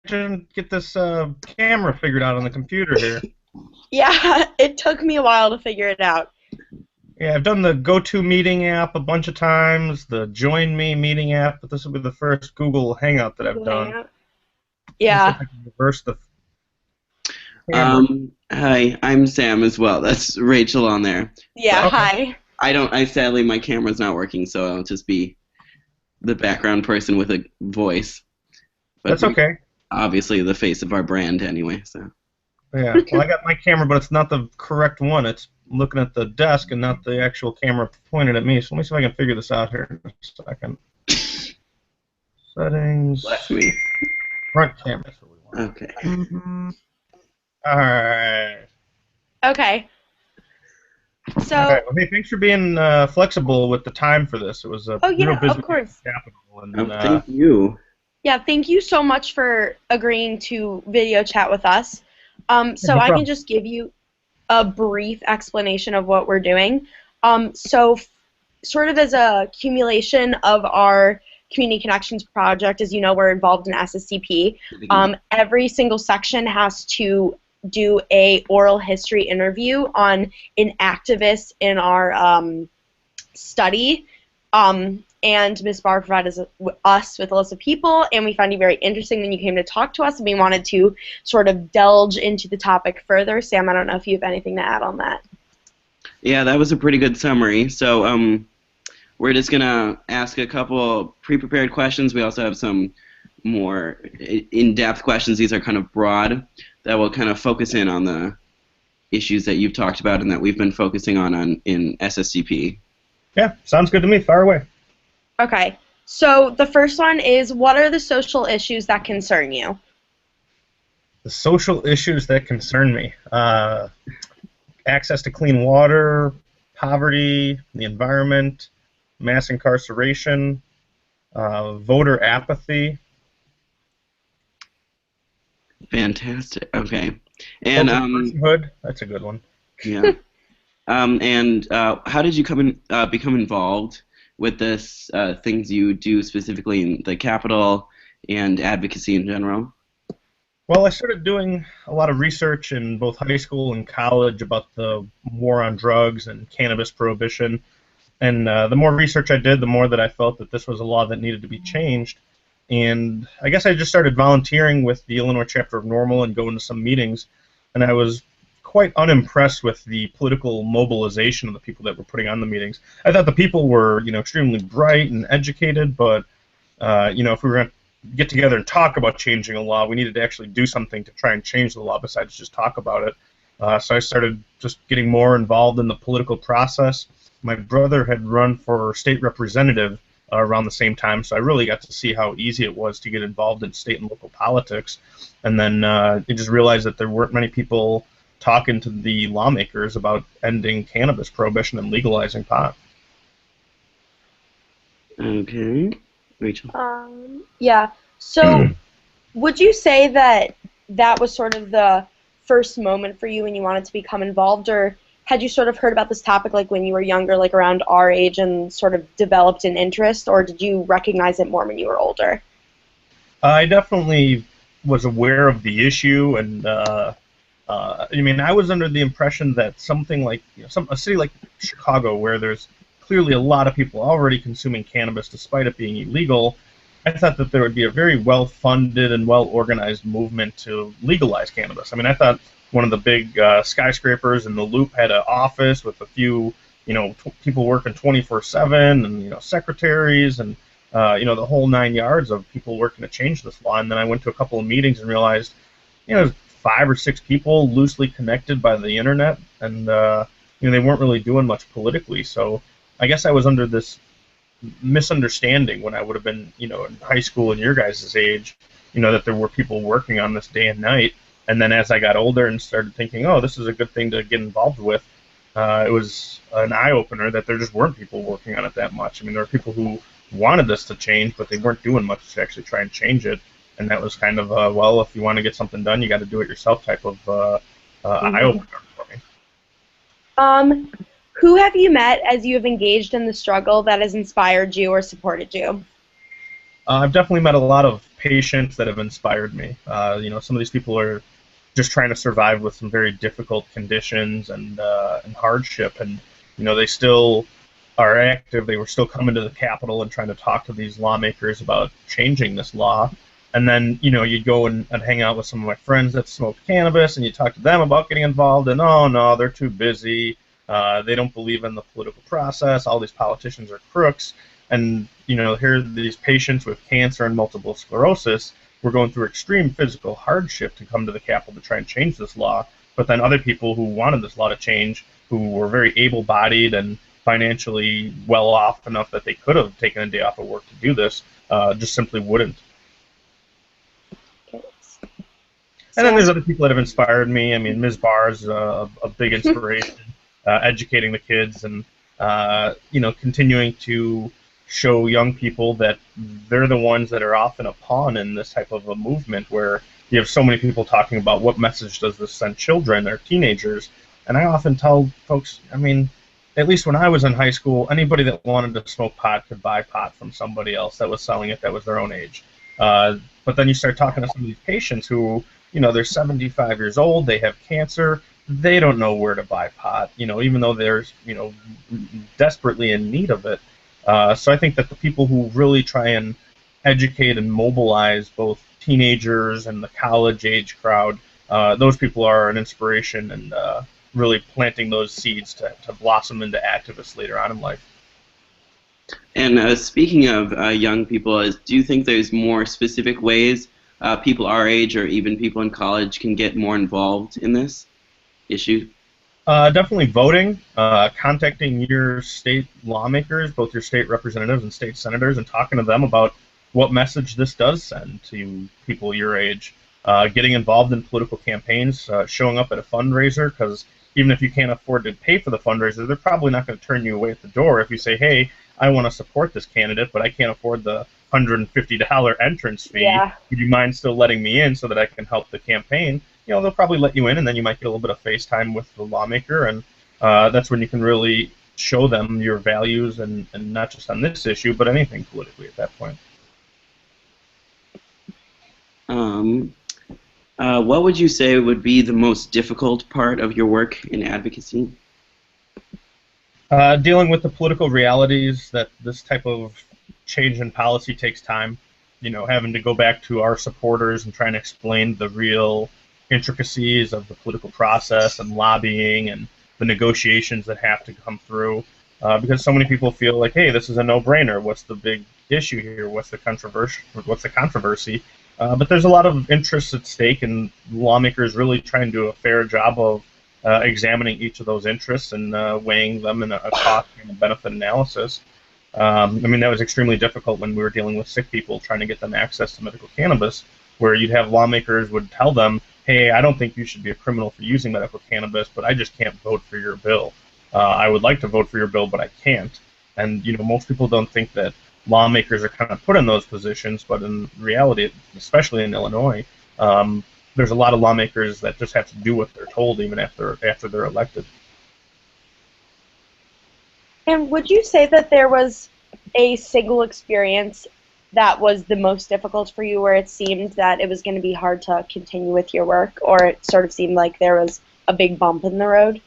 to get this camera figured out on the computer here. Yeah, it took me a while to figure it out. Yeah, I've done the GoToMeeting app a bunch of times, the Join Me meeting app, but this will be the first Google Hangout that I've Google done. Hangout. Let me see if Yeah. I can reverse the camera. Hi, I'm Sam as well. That's Rachel on there. Yeah, But Okay, hi. I sadly my camera's not working, so I'll just be the background person with a voice. But that's okay. obviously the face of our brand anyway, so. Yeah, well, I got my camera, but it's not the correct one. It's looking at the desk and not the actual camera pointed at me. So let me see if I can figure this out here in a second. Settings, Bless me. front camera. That's what we want. Okay. All right. Okay. So, All right. Well, hey, thanks for being flexible with the time for this. It was a oh real yeah, busy of course. capital, and Thank you. Yeah, thank you so much for agreeing to video chat with us. So no I can problem. just give you a brief explanation of what we're doing. Sort of as a accumulation of our Community Connections project, as you know, we're involved in SSDP. Every single section has to do a oral history interview on an activist in our study. And Ms. Barr provided us with a list of people, and we found you very interesting when you came to talk to us, and we wanted to sort of delve into the topic further. Sam, I don't know if you have anything to add on that. Yeah, that was a pretty good summary. So we're just going to ask a couple pre-prepared questions. We also have some more in-depth questions. These are kind of broad that will kind of focus in on the issues that you've talked about and that we've been focusing on in SSDP. Yeah, sounds good to me. Fire away. Okay, so the first one is, what are the social issues that concern you? The social issues that concern me. Access to clean water, poverty, the environment, mass incarceration, voter apathy. Fantastic. Okay. And personhood. That's a good one. yeah. And how did you become involved with this things you do specifically in the Capitol and advocacy in general? Well, I started doing a lot of research in both high school and college about the war on drugs and cannabis prohibition. And the more research I did, the more that I felt that this was a law that needed to be changed. And I guess I just started volunteering with the Illinois chapter of Normal and going to some meetings. And I was quite unimpressed with the political mobilization of the people that were putting on the meetings. I thought the people were, extremely bright and educated, but if we were going to get together and talk about changing a law, we needed to actually do something to try and change the law besides just talk about it. So I started just getting more involved in the political process. My brother had run for state representative around the same time, so I really got to see how easy it was to get involved in state and local politics. And then I just realized that there weren't many people talking to the lawmakers about ending cannabis prohibition and legalizing pot. Okay. Rachel? Yeah, so would you say that that was sort of the first moment for you when you wanted to become involved, or had you sort of heard about this topic like when you were younger, like around our age, and sort of developed an interest, or did you recognize it more when you were older? I definitely was aware of the issue, and I was under the impression that something like a city like Chicago, where there's clearly a lot of people already consuming cannabis despite it being illegal, I thought that there would be a very well-funded and well-organized movement to legalize cannabis. I mean, I thought one of the big skyscrapers in the Loop had an office with a few, people working 24/7, and secretaries and the whole 9 yards of people working to change this law. And then I went to a couple of meetings and realized, 5 or 6 people loosely connected by the internet, and they weren't really doing much politically. So I guess I was under this misunderstanding when I would have been, in high school and your guys' age, that there were people working on this day and night. And then as I got older and started thinking, oh, this is a good thing to get involved with, it was an eye-opener that there just weren't people working on it that much. I mean, there were people who wanted this to change, but they weren't doing much to actually try and change it. And that was kind of, well, if you want to get something done, you got to do it yourself type of eye-opener for me. Who have you met as you have engaged in the struggle that has inspired you or supported you? I've definitely met a lot of patients that have inspired me. Some of these people are just trying to survive with some very difficult conditions and hardship, and they still are active. They were still coming to the Capitol and trying to talk to these lawmakers about changing this law. And then you'd go and hang out with some of my friends that smoked cannabis, and you talk to them about getting involved, and oh no, they're too busy. They don't believe in the political process. All these politicians are crooks. And here are these patients with cancer and multiple sclerosis were going through extreme physical hardship to come to the Capitol to try and change this law. But then other people who wanted this law to change, who were very able-bodied and financially well off enough that they could have taken a day off of work to do this, just simply wouldn't. And then there's other people that have inspired me. I mean, Ms. Barr is a big inspiration, educating the kids and continuing to show young people that they're the ones that are often a pawn in this type of a movement where you have so many people talking about what message does this send children or teenagers. And I often tell folks, I mean, at least when I was in high school, anybody that wanted to smoke pot could buy pot from somebody else that was selling it that was their own age. But then you start talking to some of these patients who, they're 75 years old, they have cancer, they don't know where to buy pot, even though they're, desperately in need of it. So I think that the people who really try and educate and mobilize both teenagers and the college-age crowd, those people are an inspiration and really planting those seeds to blossom into activists later on in life. And speaking of young people, do you think there's more specific ways people our age or even people in college can get more involved in this issue? Definitely voting, contacting your state lawmakers, both your state representatives and state senators, and talking to them about what message this does send to people your age. Getting involved in political campaigns, showing up at a fundraiser, because even if you can't afford to pay for the fundraiser, they're probably not going to turn you away at the door if you say, hey, I want to support this candidate, but I can't afford the $150 entrance fee. Yeah. Would you mind still letting me in so that I can help the campaign? They'll probably let you in, and then you might get a little bit of face time with the lawmaker, and that's when you can really show them your values, and not just on this issue, but anything politically at that point. What would you say would be the most difficult part of your work in advocacy? Dealing with the political realities that this type of change in policy takes time. Having to go back to our supporters and trying to explain the real intricacies of the political process and lobbying and the negotiations that have to come through, because so many people feel like, hey, this is a no-brainer. What's the big issue here? What's the controversy? But there's a lot of interests at stake, and lawmakers really try and do a fair job of examining each of those interests and weighing them in a cost and benefit analysis. I mean, that was extremely difficult when we were dealing with sick people, trying to get them access to medical cannabis, where you'd have lawmakers would tell them, hey, I don't think you should be a criminal for using medical cannabis, but I just can't vote for your bill. I would like to vote for your bill, but I can't. And, most people don't think that lawmakers are kind of put in those positions, but in reality, especially in Illinois, there's a lot of lawmakers that just have to do what they're told even after they're elected. And would you say that there was a single experience that was the most difficult for you, where it seemed that it was going to be hard to continue with your work, or it sort of seemed like there was a big bump in the road?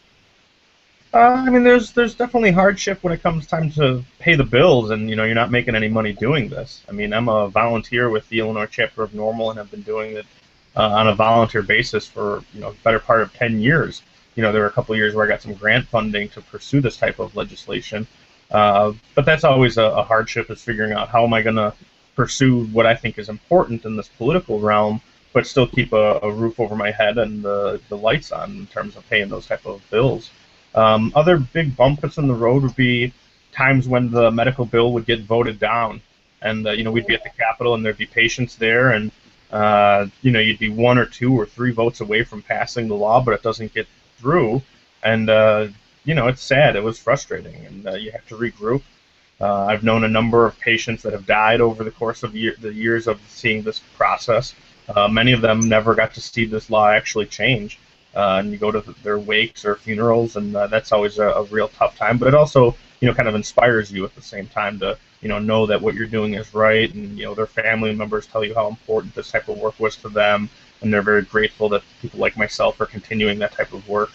I mean, there's definitely hardship when it comes time to pay the bills, and you're not making any money doing this. I mean, I'm a volunteer with the Illinois chapter of Normal, and have been doing it on a volunteer basis for the better part of 10 years. There were a couple of years where I got some grant funding to pursue this type of legislation, but that's always a hardship, is figuring out how am I going to pursue what I think is important in this political realm, but still keep a roof over my head and the lights on in terms of paying those type of bills. Other big bumps in the road would be times when the medical bill would get voted down, and we'd be at the Capitol and there'd be patients there, and you'd be 1 or 2 or 3 votes away from passing the law, but it doesn't get through, and it's sad. It was frustrating, and you have to regroup. I've known a number of patients that have died over the course of the years of seeing this process. Many of them never got to see this law actually change. and you go to their wakes or funerals, and that's always a real tough time. But it also, kind of inspires you at the same time to, know that what you're doing is right, and their family members tell you how important this type of work was to them, and they're very grateful that people like myself are continuing that type of work.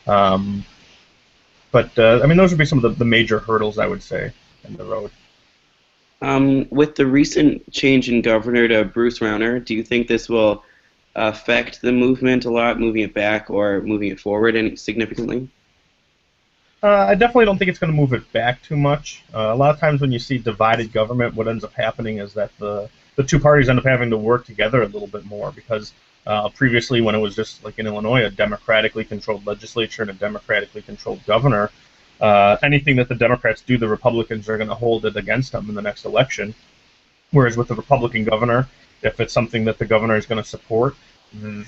Um, but I mean, those would be some of the major hurdles I would say in the road. With the recent change in governor to Bruce Rauner, do you think this will affect the movement a lot, moving it back or moving it forward any significantly? I definitely don't think it's going to move it back too much. A lot of times when you see divided government, what ends up happening is that the two parties end up having to work together a little bit more because previously, when it was just like in Illinois, a democratically controlled legislature and a democratically controlled governor, anything that the Democrats do, the Republicans are going to hold it against them in the next election. Whereas with the Republican governor, if it's something that the governor is going to support,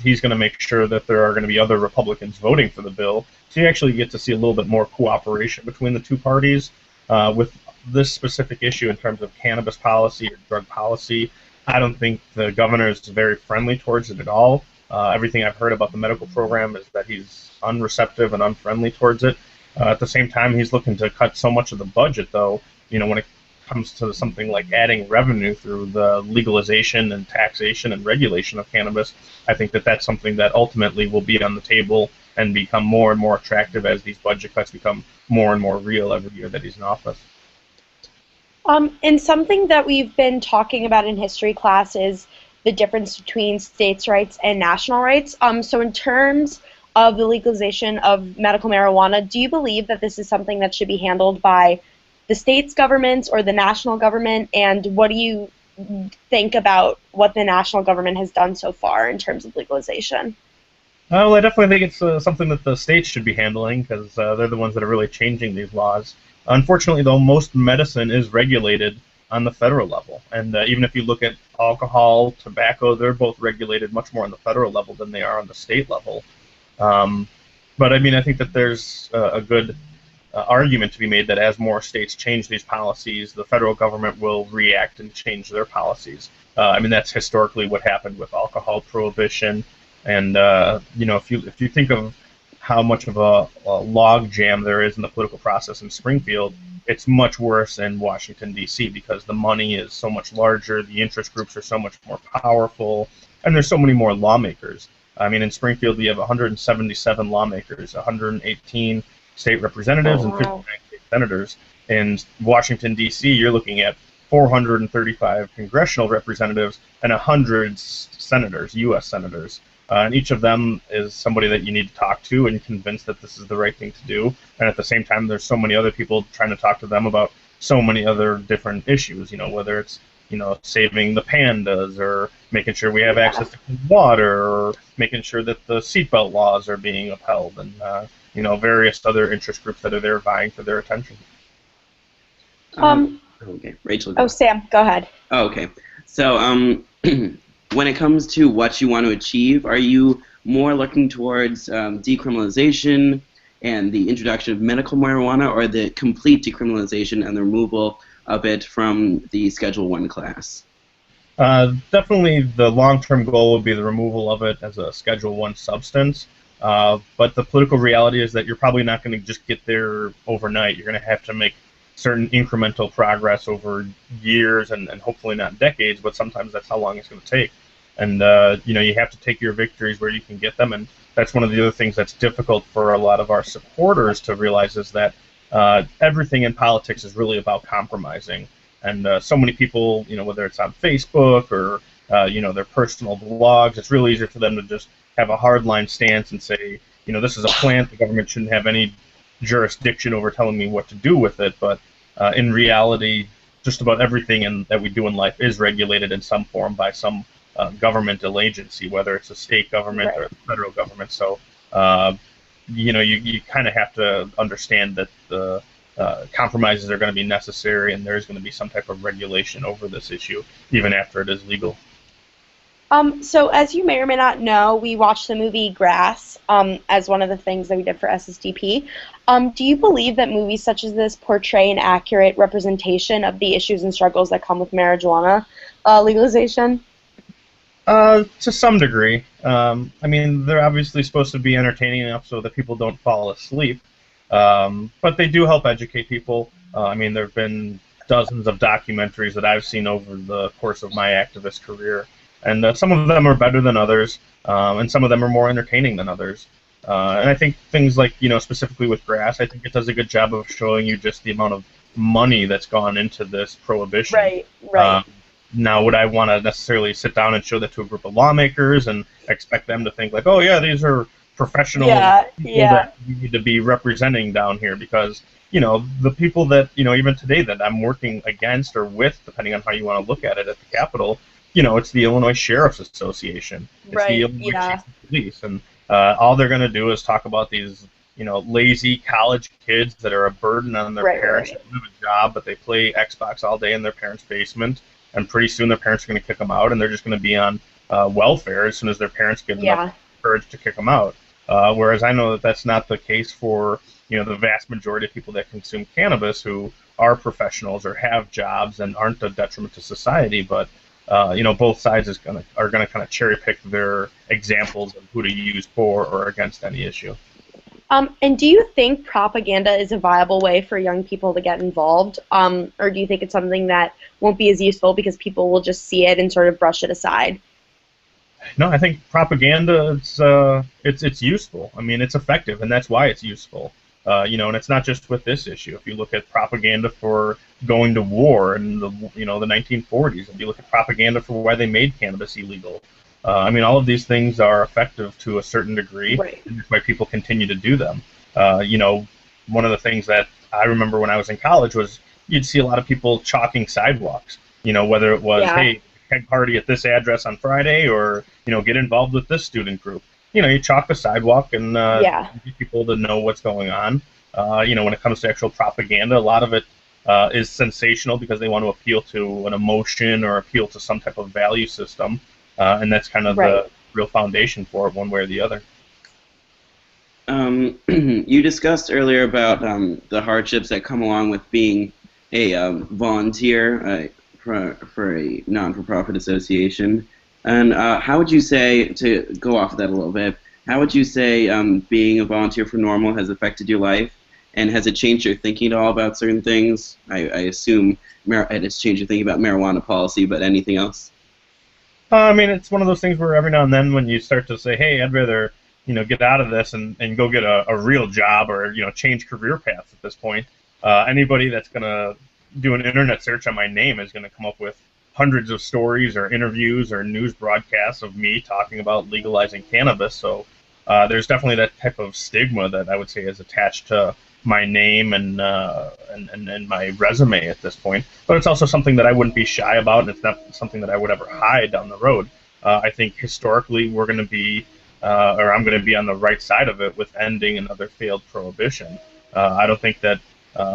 he's going to make sure that there are going to be other Republicans voting for the bill. So you actually get to see a little bit more cooperation between the two parties. With this specific issue in terms of cannabis policy or drug policy, I don't think the governor is very friendly towards it at all. Everything I've heard about the medical program is that he's unreceptive and unfriendly towards it. At the same time, he's looking to cut so much of the budget, though, when it comes to something like adding revenue through the legalization and taxation and regulation of cannabis, I think that that's something that ultimately will be on the table and become more and more attractive as these budget cuts become more and more real every year that he's in office. And something that we've been talking about in history class is the difference between states' rights and national rights. So in terms of the legalization of medical marijuana, do you believe that this is something that should be handled by the state's governments or the national government? And what do you think about what the national government has done so far in terms of legalization? Well, I definitely think it's something that the states should be handling because they're the ones that are really changing these laws. Unfortunately, though, most medicine is regulated on the federal level. And even if you look at alcohol, tobacco, they're both regulated much more on the federal level than they are on the state level. But I mean, I think that there's a good argument to be made that as more states change these policies, the federal government will react and change their policies. I mean, that's historically what happened with alcohol prohibition. And if you think of how much of a log jam there is in the political process in Springfield, it's much worse in Washington, D.C. because the money is so much larger, the interest groups are so much more powerful, and there's so many more lawmakers. I mean, in Springfield, we have 177 lawmakers, 118 state representatives, and 59 state senators. In Washington, D.C., you're looking at 435 congressional representatives and 100 senators, U.S. senators. And each of them is somebody that you need to talk to and convince that this is the right thing to do. And at the same time, there's so many other people trying to talk to them about so many other different issues, whether it's, saving the pandas or making sure we have access to clean water or making sure that the seatbelt laws are being upheld and, various other interest groups that are there vying for their attention. Okay, Rachel. Oh, Sam, go ahead. Oh, okay. So, when it comes to what you want to achieve, are you more looking towards decriminalization and the introduction of medical marijuana, or the complete decriminalization and the removal of it from the Schedule I class? Definitely the long-term goal would be the removal of it as a Schedule I substance. But the political reality is that you're probably not going to just get there overnight. You're going to have to make certain incremental progress over years and hopefully not decades, but sometimes that's how long it's going to take. And, you have to take your victories where you can get them. And that's one of the other things that's difficult for a lot of our supporters to realize is that everything in politics is really about compromising. And so many people, whether it's on Facebook or, their personal blogs, it's really easier for them to just have a hardline stance and say, this is a plant, the government shouldn't have any jurisdiction over telling me what to do with it. But in reality, just about everything that we do in life is regulated in some form by some governmental agency, whether it's a state government or the federal government. So, you kind of have to understand that the compromises are going to be necessary, and there's going to be some type of regulation over this issue, even after it is legal. So as you may or may not know, we watched the movie Grass as one of the things that we did for SSDP. Do you believe that movies such as this portray an accurate representation of the issues and struggles that come with marijuana legalization? To some degree. I mean, they're obviously supposed to be entertaining enough so that people don't fall asleep. But they do help educate people. I mean, there have been dozens of documentaries that I've seen over the course of my activist career, and some of them are better than others, and some of them are more entertaining than others. And I think things like, specifically with grass, I think it does a good job of showing you just the amount of money that's gone into this prohibition. Right, right. Now, would I want to necessarily sit down and show that to a group of lawmakers and expect them to think like, oh yeah, these are professional Yeah, people yeah. that we need to be representing down here? Because the people that even today that I'm working against or with, depending on how you want to look at it, at the Capitol, it's the Illinois Sheriff's Association, it's the Right, Illinois yeah. Chief of Police, and all they're going to do is talk about these lazy college kids that are a burden on their Right, parents. right. They don't have a job, but they play Xbox all day in their parents' basement, and pretty soon their parents are going to kick them out, and they're just going to be on welfare as soon as their parents get enough Yeah. courage to kick them out. Whereas I know that that's not the case for the vast majority of people that consume cannabis, who are professionals or have jobs and aren't a detriment to society. But both sides are gonna kind of cherry pick their examples of who to use for or against any issue. And do you think propaganda is a viable way for young people to get involved? Or do you think it's something that won't be as useful because people will just see it and sort of brush it aside? No, I think propaganda it's useful. I mean, it's effective, and that's why it's useful. And it's not just with this issue. If you look at propaganda for going to war in the 1940s, if you look at propaganda for why they made cannabis illegal, I mean, all of these things are effective to a certain degree, Right. and that's why people continue to do them. One of the things that I remember when I was in college was you'd see a lot of people chalking sidewalks. Whether it was, Yeah. hey, keg party at this address on Friday, or get involved with this student group. You chalk the sidewalk and Yeah. get people to know what's going on. When it comes to actual propaganda, a lot of it is sensational because they want to appeal to an emotion or appeal to some type of value system, and that's kind of Right. the real foundation for it, one way or the other. You discussed earlier about the hardships that come along with being a volunteer for a non-for-profit association. And how would you say, to go off of that a little bit, how would you say being a volunteer for NORML has affected your life? And has it changed your thinking at all about certain things? I assume it has changed your thinking about marijuana policy, but anything else? I mean, it's one of those things where every now and then when you start to say, hey, I'd rather get out of this and go get a real job or change career paths at this point, anybody that's going to do an internet search on my name is going to come up with hundreds of stories or interviews or news broadcasts of me talking about legalizing cannabis. So there's definitely that type of stigma that I would say is attached to my name and my resume at this point. But it's also something that I wouldn't be shy about, and it's not something that I would ever hide down the road. I think historically we're going to be, or I'm going to be on the right side of it with ending another failed prohibition. I don't think that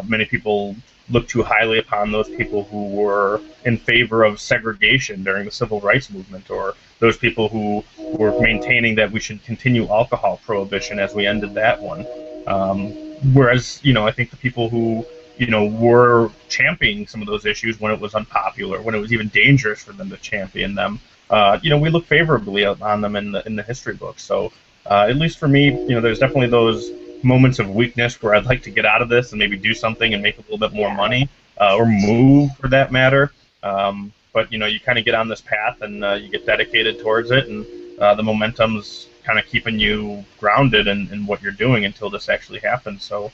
many people look too highly upon those people who were in favor of segregation during the civil rights movement, or those people who were maintaining that we should continue alcohol prohibition as we ended that one. Whereas, I think the people who, were championing some of those issues when it was unpopular, when it was even dangerous for them to champion them, we look favorably on them in the history books. So, at least for me, there's definitely those moments of weakness where I'd like to get out of this and maybe do something and make a little bit more money, or move for that matter. But you kind of get on this path and you get dedicated towards it, and the momentum's kind of keeping you grounded in what you're doing until this actually happens. So,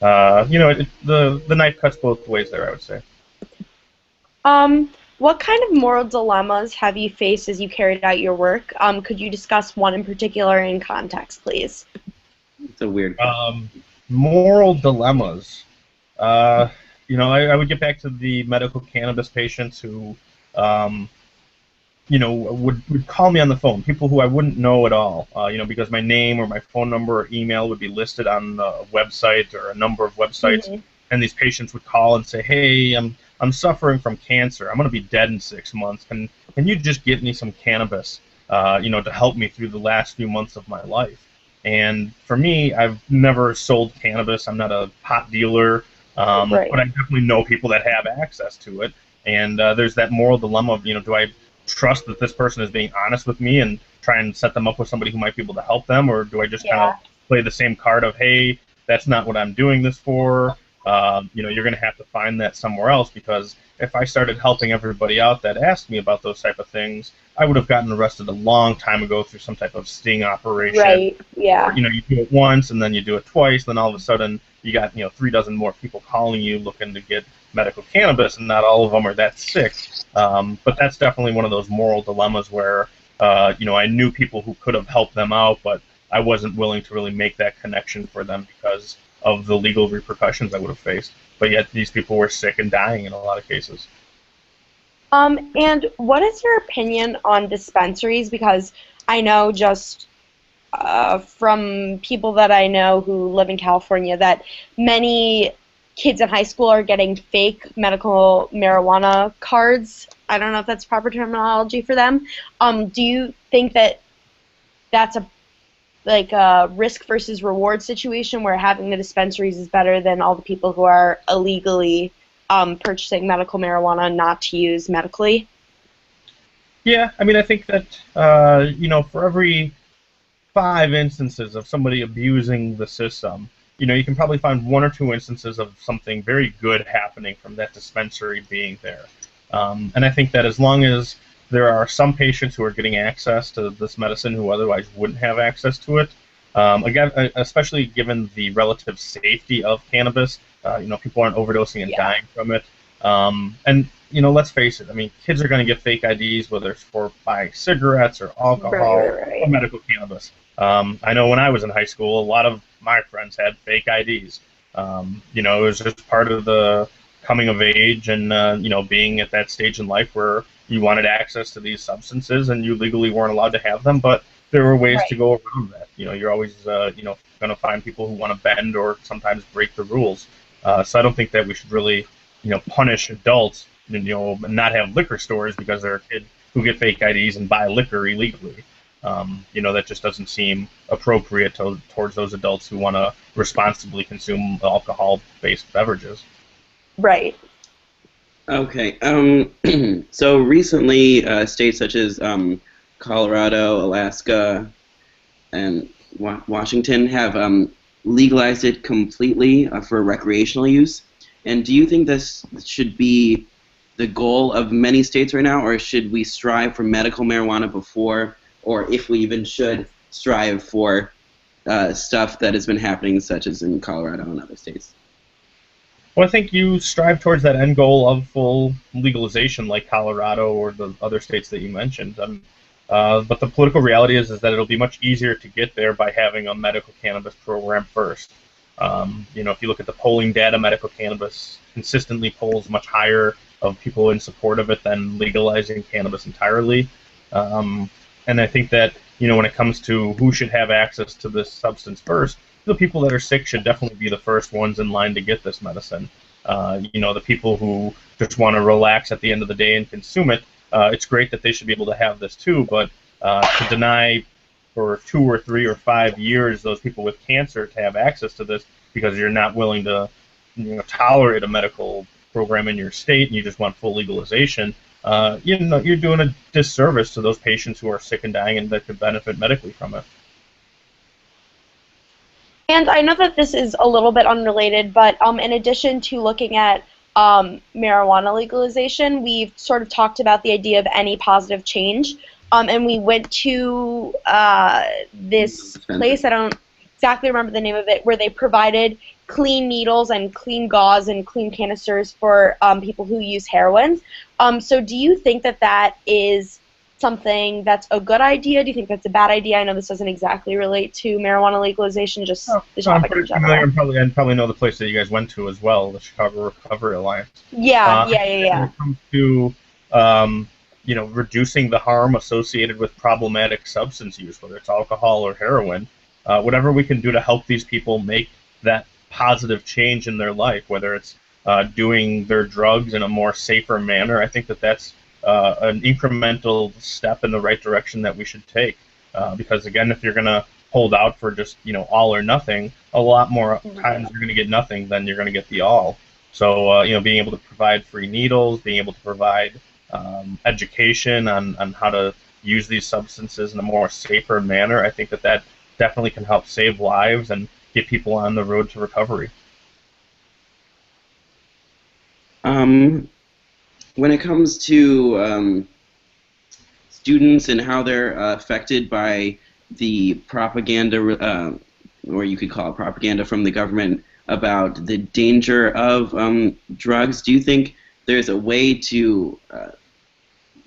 the knife cuts both ways there, I would say. What kind of moral dilemmas have you faced as you carried out your work? Could you discuss one in particular in context, please? It's a weird moral dilemmas. I would get back to the medical cannabis patients who, would call me on the phone. People who I wouldn't know at all, because my name or my phone number or email would be listed on a website or a number of websites, Mm-hmm. and these patients would call and say, "Hey, I'm suffering from cancer. I'm going to be dead in 6 months. Can you just get me some cannabis, to help me through the last few months of my life?" And for me, I've never sold cannabis. I'm not a pot dealer, Right. but I definitely know people that have access to it. And there's that moral dilemma of, do I trust that this person is being honest with me and try and set them up with somebody who might be able to help them, or do I just kind of play the same card of, hey, that's not what I'm doing this for? You're going to have to find that somewhere else, because if I started helping everybody out that asked me about those type of things, I would have gotten arrested a long time ago through some type of sting operation. Right. Yeah. Or, you do it once and then you do it twice, then all of a sudden you got 3 dozen more people calling you looking to get medical cannabis, and not all of them are that sick. But that's definitely one of those moral dilemmas where I knew people who could have helped them out, but I wasn't willing to really make that connection for them because of the legal repercussions I would have faced. But yet these people were sick and dying in a lot of cases. And what is your opinion on dispensaries? Because I know just from people that I know who live in California that many kids in high school are getting fake medical marijuana cards. I don't know if that's proper terminology for them. Do you think that that's a risk versus reward situation where having the dispensaries is better than all the people who are illegally purchasing medical marijuana not to use medically? Yeah, I mean, I think that, for every 5 instances of somebody abusing the system, you can probably find 1 or 2 instances of something very good happening from that dispensary being there. And I think that as long as there are some patients who are getting access to this medicine who otherwise wouldn't have access to it, again, especially given the relative safety of cannabis, people aren't overdosing and dying from it. And let's face it. I mean, kids are going to get fake IDs, whether it's for buying cigarettes or alcohol or medical cannabis. I know when I was in high school, a lot of my friends had fake IDs. It was just part of the coming of age and being at that stage in life where you wanted access to these substances and you legally weren't allowed to have them, but there were ways to go around that. You're always going to find people who want to bend or sometimes break the rules. So I don't think that we should really punish adults and not have liquor stores because there are kids who get fake IDs and buy liquor illegally. That just doesn't seem appropriate towards those adults who want to responsibly consume alcohol-based beverages. Right. Okay. So recently, states such as Colorado, Alaska, and Washington have legalized it completely for recreational use. And do you think this should be the goal of many states right now, or should we strive for medical marijuana before, or if we even should strive for stuff that has been happening, such as in Colorado and other states? Well, I think you strive towards that end goal of full legalization like Colorado or the other states that you mentioned. But the political reality is that it'll be much easier to get there by having a medical cannabis program first. If you look at the polling data, medical cannabis consistently polls much higher of people in support of it than legalizing cannabis entirely. And I think that, when it comes to who should have access to this substance first, the people that are sick should definitely be the first ones in line to get this medicine. The people who just want to relax at the end of the day and consume it, it's great that they should be able to have this too, but to deny for 2 or 3 or 5 years those people with cancer to have access to this because you're not willing to tolerate a medical program in your state and you just want full legalization, you're doing a disservice to those patients who are sick and dying and that could benefit medically from it. And I know that this is a little bit unrelated, but in addition to looking at marijuana legalization, we've sort of talked about the idea of any positive change. And we went to this place, I don't exactly remember the name of it, where they provided clean needles and clean gauze and clean canisters for people who use heroin. So do you think that that is something that's a good idea? Do you think that's a bad idea? I know this doesn't exactly relate to marijuana legalization, just the topic in general. I probably know the place that you guys went to as well, the Chicago Recovery Alliance. Yeah. When it comes to reducing the harm associated with problematic substance use, whether it's alcohol or heroin, whatever we can do to help these people make that positive change in their life, whether it's doing their drugs in a more safer manner, I think that that's an incremental step in the right direction that we should take. Because again, if you're going to hold out for just all or nothing, a lot more times you're going to get nothing than you're going to get the all. So being able to provide free needles, being able to provide education on how to use these substances in a more safer manner, I think that that definitely can help save lives and get people on the road to recovery. Um, when it comes to students and how they're affected by the propaganda, or you could call it propaganda from the government about the danger of drugs, do you think there's a way to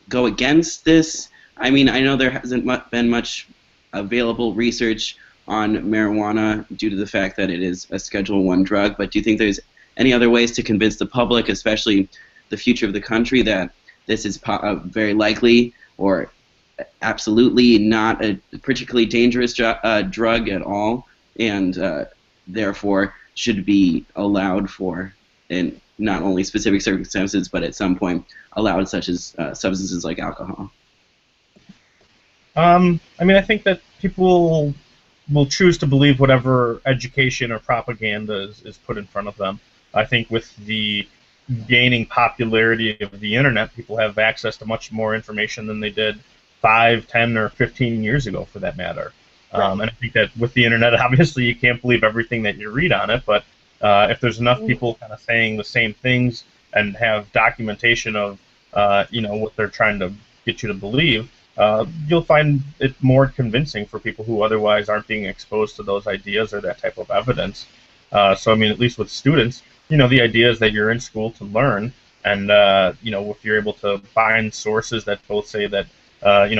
go against this? I mean, I know there hasn't been much available research on marijuana due to the fact that it is a Schedule I drug, but do you think there's any other ways to convince the public, especially the future of the country, that this is very likely or absolutely not a particularly dangerous drug at all, and therefore should be allowed for in not only specific circumstances, but at some point allowed, such as substances like alcohol? I mean, I think that people will choose to believe whatever education or propaganda is put in front of them. I think with the gaining popularity of the internet, people have access to much more information than they did 5, 10, or 15 years ago, for that matter. Right. And I think that with the internet, obviously, you can't believe everything that you read on it, but if there's enough people kind of saying the same things and have documentation of, what they're trying to get you to believe, you'll find it more convincing for people who otherwise aren't being exposed to those ideas or that type of evidence. So, I mean, at least with students, the idea is that you're in school to learn, and if you're able to find sources that both say that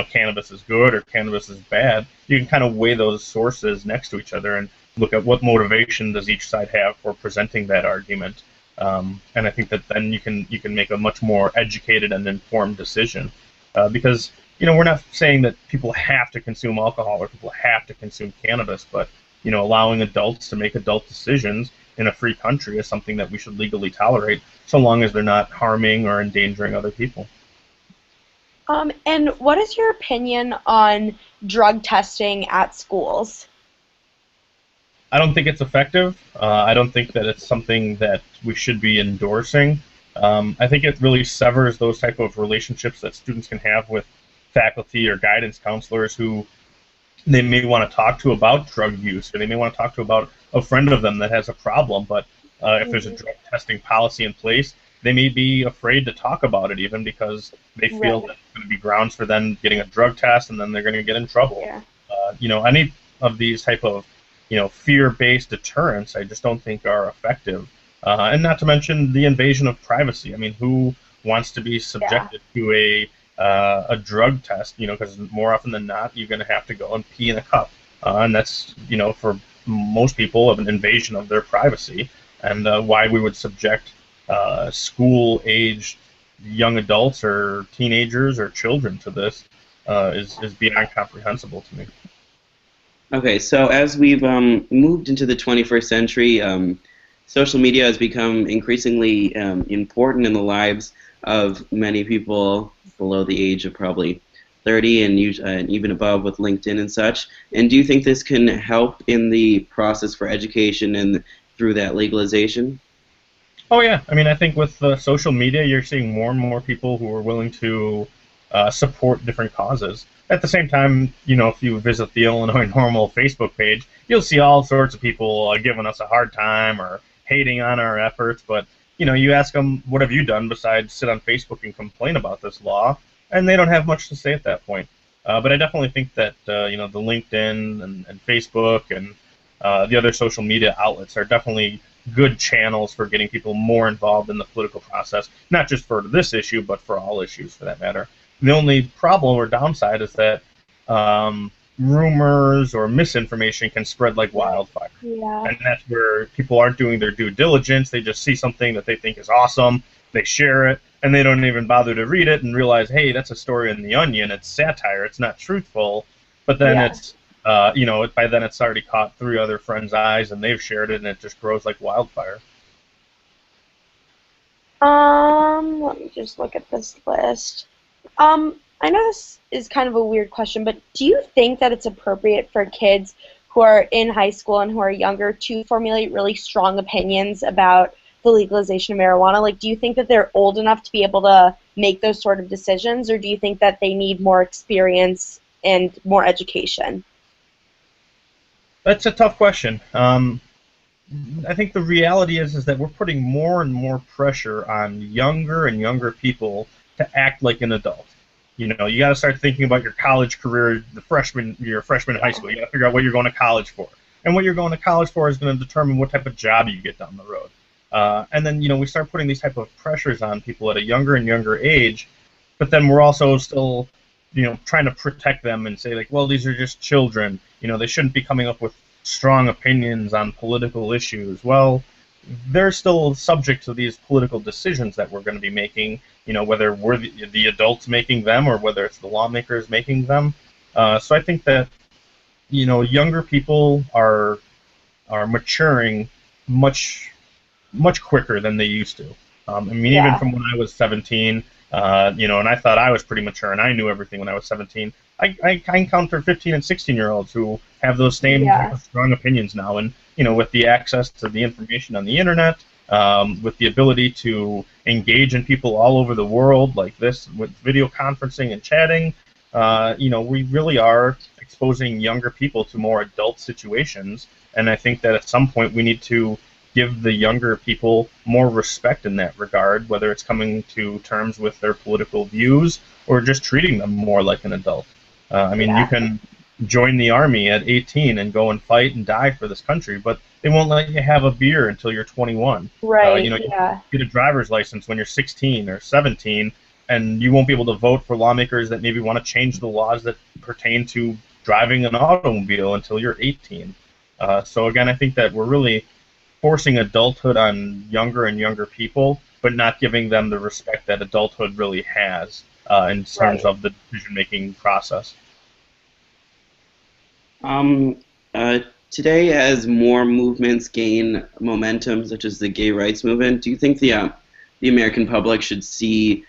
cannabis is good or cannabis is bad, you can kind of weigh those sources next to each other and look at what motivation does each side have for presenting that argument. And I think that then you can make a much more educated and informed decision, because we're not saying that people have to consume alcohol or people have to consume cannabis, but allowing adults to make adult decisions in a free country is something that we should legally tolerate, so long as they're not harming or endangering other people. And what is your opinion on drug testing at schools? I don't think it's effective. I don't think that it's something that we should be endorsing. I think it really severs those type of relationships that students can have with faculty or guidance counselors who they may want to talk to about drug use, or they may want to talk to about a friend of them that has a problem. But if there's a drug testing policy in place, they may be afraid to talk about it, even because they feel that it's going to be grounds for them getting a drug test, and then they're going to get in trouble. Yeah. Any of these type of fear-based deterrents, I just don't think are effective. And not to mention the invasion of privacy. I mean, who wants to be subjected to a drug test? Because more often than not, you're going to have to go and pee in a cup, and that's for most people of an invasion of their privacy. And why we would subject school-aged young adults or teenagers or children to this is beyond comprehensible to me. Okay, so as we've moved into the 21st century, social media has become increasingly important in the lives of many people below the age of probably 30 and even above, with LinkedIn and such. And do you think this can help in the process for education and through that legalization? Oh yeah, I mean, I think with social media, you're seeing more and more people who are willing to support different causes. At the same time, if you visit the Illinois Normal Facebook page, you'll see all sorts of people giving us a hard time or hating on our efforts. But you ask them, what have you done besides sit on Facebook and complain about this law? And they don't have much to say at that point. But I definitely think that the LinkedIn and Facebook and the other social media outlets are definitely good channels for getting people more involved in the political process, not just for this issue, but for all issues for that matter. The only problem or downside is that rumors or misinformation can spread like wildfire. Yeah. And that's where people aren't doing their due diligence. They just see something that they think is awesome, they share it, and they don't even bother to read it and realize, hey, that's a story in The Onion, it's satire, it's not truthful. But then it's by then it's already caught 3 other friends' eyes, and they've shared it, and it just grows like wildfire. Let me just look at this list. I know this is kind of a weird question, but do you think that it's appropriate for kids who are in high school and who are younger to formulate really strong opinions about the legalization of marijuana? Like, do you think that they're old enough to be able to make those sort of decisions, or do you think that they need more experience and more education? That's a tough question. I think the reality is that we're putting more and more pressure on younger and younger people to act like an adult. You know, you got to start thinking about your college career, your freshman in high school. You got to figure out what you're going to college for, and what you're going to college for is going to determine what type of job you get down the road. And then we start putting these type of pressures on people at a younger and younger age, but then we're also still trying to protect them and say, like, well, these are just children. They shouldn't be coming up with strong opinions on political issues. Well, they're still subject to these political decisions that we're going to be making, whether we're the adults making them or whether it's the lawmakers making them. So I think that, younger people are maturing much quicker than they used to. I mean, even Yeah. from when I was 17, and I thought I was pretty mature and I knew everything when I was 17. I encounter 15 and 16-year-olds who have those same type Yeah. of strong opinions now, and with the access to the information on the internet, with the ability to engage in people all over the world like this, with video conferencing and chatting, we really are exposing younger people to more adult situations, and I think that at some point we need to give the younger people more respect in that regard, whether it's coming to terms with their political views or just treating them more like an adult. I mean, you Yeah. can join the army at 18 and go and fight and die for this country, but they won't let you have a beer until you're 21. Right. You Yeah. get a driver's license when you're 16 or 17, and you won't be able to vote for lawmakers that maybe want to change the laws that pertain to driving an automobile until you're 18. So again, I think that we're really forcing adulthood on younger and younger people, but not giving them the respect that adulthood really has in terms Right. of the decision-making process. Um, uh, Today, as more movements gain momentum, such as the gay rights movement, do you think the American public should see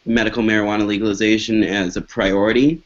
medical marijuana legalization as a priority?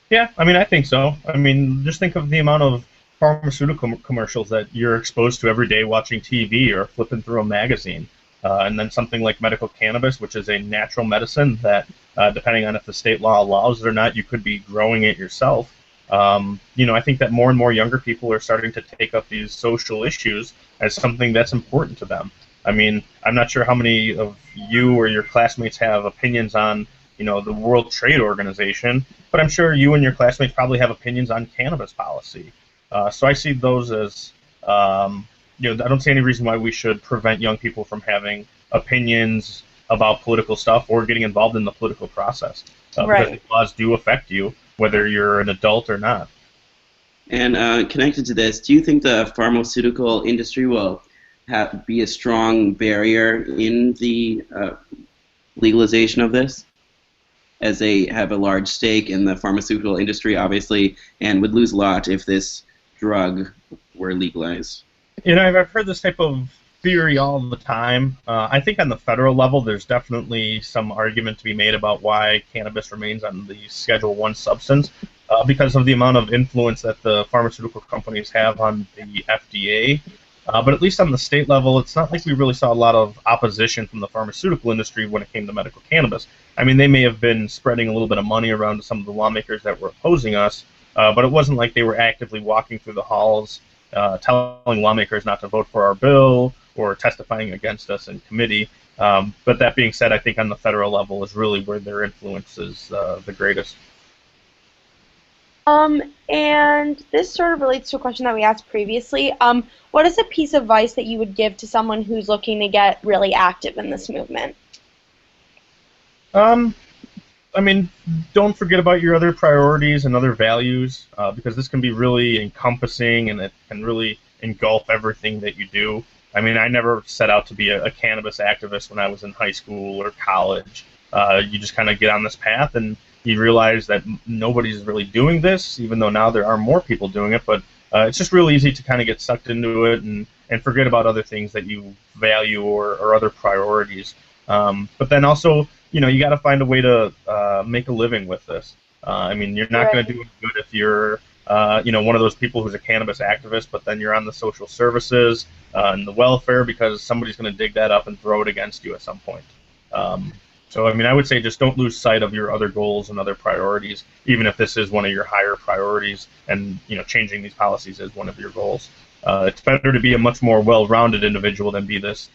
Yeah, I mean, I think so. I mean, just think of the amount of pharmaceutical commercials that you're exposed to every day watching TV or flipping through a magazine. And then something like medical cannabis, which is a natural medicine that, depending on if the state law allows it or not, you could be growing it yourself. I think that more and more younger people are starting to take up these social issues as something that's important to them. I mean, I'm not sure how many of you or your classmates have opinions on, the World Trade Organization, but I'm sure you and your classmates probably have opinions on cannabis policy. So I see those as, I don't see any reason why we should prevent young people from having opinions about political stuff or getting involved in the political process, because Right. the laws do affect you, whether you're an adult or not. And connected to this, do you think the pharmaceutical industry will be a strong barrier in the legalization of this, as they have a large stake in the pharmaceutical industry, obviously, and would lose a lot if this drug were legalized? I've heard this type of theory all the time. I think on the federal level, there's definitely some argument to be made about why cannabis remains on the Schedule 1 substance, because of the amount of influence that the pharmaceutical companies have on the FDA. But at least on the state level, it's not like we really saw a lot of opposition from the pharmaceutical industry when it came to medical cannabis. I mean, they may have been spreading a little bit of money around to some of the lawmakers that were opposing us, but it wasn't like they were actively walking through the halls telling lawmakers not to vote for our bill or testifying against us in committee. But that being said, I think on the federal level is really where their influence is the greatest. And this sort of relates to a question that we asked previously. What is a piece of advice that you would give to someone who's looking to get really active in this movement? Um, I mean, don't forget about your other priorities and other values, because this can be really encompassing and it can really engulf everything that you do. I mean, I never set out to be a cannabis activist when I was in high school or college. You just kind of get on this path and you realize that nobody's really doing this, even though now there are more people doing it. But it's just really easy to kind of get sucked into it and forget about other things that you value or other priorities. But then also, you got to find a way to make a living with this. I mean, you're not going to Right. do it good if you're, one of those people who's a cannabis activist, but then you're on the social services, and the welfare, because somebody's going to dig that up and throw it against you at some point. So, I mean, I would say just don't lose sight of your other goals and other priorities, even if this is one of your higher priorities, and changing these policies is one of your goals. It's better to be a much more well-rounded individual than be this,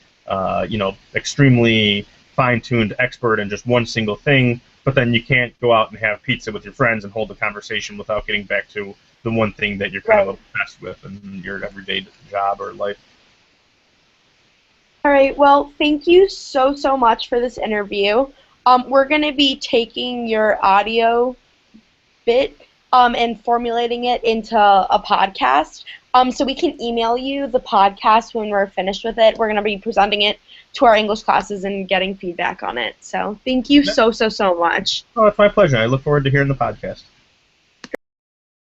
extremely fine-tuned expert in just one single thing, but then you can't go out and have pizza with your friends and hold a conversation without getting back to the one thing that you're kind of obsessed with in your everyday job or life. All right, well, thank you so much for this interview. We're going to be taking your audio bit and formulating it into a podcast. So we can email you the podcast when we're finished with it. We're going to be presenting it to our English classes and getting feedback on it. So thank you so much. Oh, it's my pleasure. I look forward to hearing the podcast.